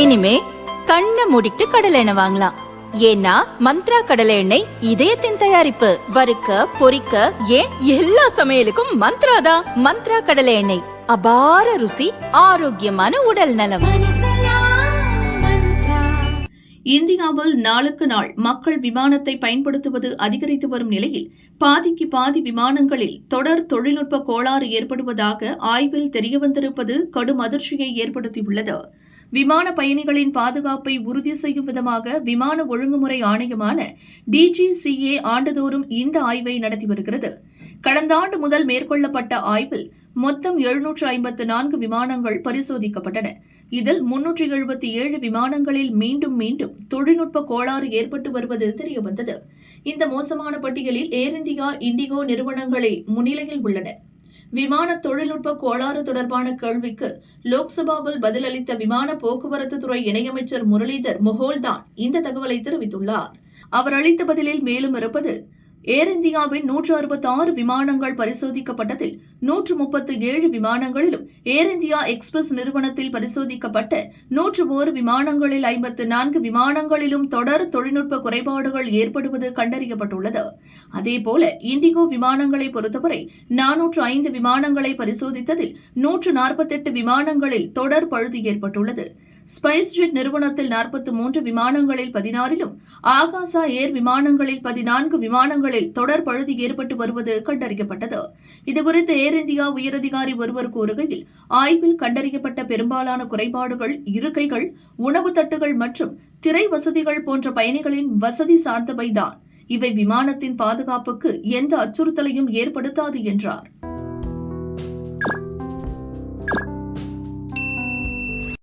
இனிமே கண்ணை மூடிட்டு கடலை எண்ணெய் வாங்கலாம். ஏன்னா மந்த்ரா கடலை எண்ணெய் இதயத்தின் தயாரிப்பு. வறுக்க பொரிக்க ஏன் எல்லா சமையலுக்கும் மந்த்ரா தான். மந்த்ரா கடலை எண்ணெய், அபார ருசி, ஆரோக்கியமான உடல் நலம். இந்தியாவில் நாளுக்கு நாள் மக்கள் விமானத்தை பயன்படுத்துவது அதிகரித்து வரும் நிலையில் பாதிக்கு பாதி விமானங்களில் தொடர் தொழில்நுட்ப கோளாறு ஏற்படுவதாக ஆய்வில் தெரியவந்திருப்பது கடும் அதிர்ச்சியை ஏற்படுத்தியுள்ளது. விமான பயணிகளின் பாதுகாப்பை உறுதி செய்யும் விதமாக விமான ஒழுங்குமுறை ஆணையமான DGCA ஆண்டுதோறும் இந்த ஆய்வை நடத்தி வருகிறது. கடந்த ஆண்டு முதல் மேற்கொள்ளப்பட்ட ஆய்வில் மொத்தம் 754 விமானங்கள் பரிசோதிக்கப்பட்டன. இதில் 377 விமானங்களில் மீண்டும் தொழில்நுட்ப கோளாறு ஏற்பட்டு வருவது தெரியவந்தது. இந்த மோசமான பட்டியலில் ஏர் இந்தியா, இண்டிகோ நிறுவனங்களே முன்னிலையில் உள்ளன. விமான தொழில்நுட்ப கோளாறு தொடர்பான கேள்விக்கு லோக்சபாவில் பதிலளித்த விமான போக்குவரத்து துறை இணையமைச்சர் முரளிதர் மொஹோல்தான் இந்த தகவலை தெரிவித்துள்ளார். அவர் அளித்த பதிலில் மேலும் இருப்பது, ஏர் இந்தியாவின் 166 விமானங்கள் பரிசோதிக்கப்பட்டதில் 137 விமானங்களிலும், ஏர் இந்தியா எக்ஸ்பிரஸ் நிறுவனத்தில் பரிசோதிக்கப்பட்ட 101 விமானங்களில் 54 விமானங்களிலும் தொடர் தொழில்நுட்ப குறைபாடுகள் ஏற்படுவது கண்டறியப்பட்டுள்ளது. அதேபோல இண்டிகோ விமானங்களை பொறுத்தவரை 405 விமானங்களை பரிசோதித்ததில் 148 விமானங்களில் தொடர் பழுது ஏற்பட்டுள்ளது. ஸ்பைஸ் ஜெட் நிறுவனத்தில் 43 விமானங்களில் 16லும், ஆகாசா ஏர் விமானங்களில் 14 விமானங்களில் தொடர் பழுது ஏற்பட்டு வருவது கண்டறியப்பட்டது. இதுகுறித்து ஏர் இந்தியா உயரதிகாரி ஒருவர் கூறுகையில், ஆய்வில் கண்டறியப்பட்ட பெரும்பாலான குறைபாடுகள் இருக்கைகள், உணவு தட்டுகள் மற்றும் திரை வசதிகள் போன்ற பயணிகளின் வசதி சார்ந்தவைதான். இவை விமானத்தின் பாதுகாப்புக்கு எந்த அச்சுறுத்தலையும் ஏற்படுத்தாது என்றார்.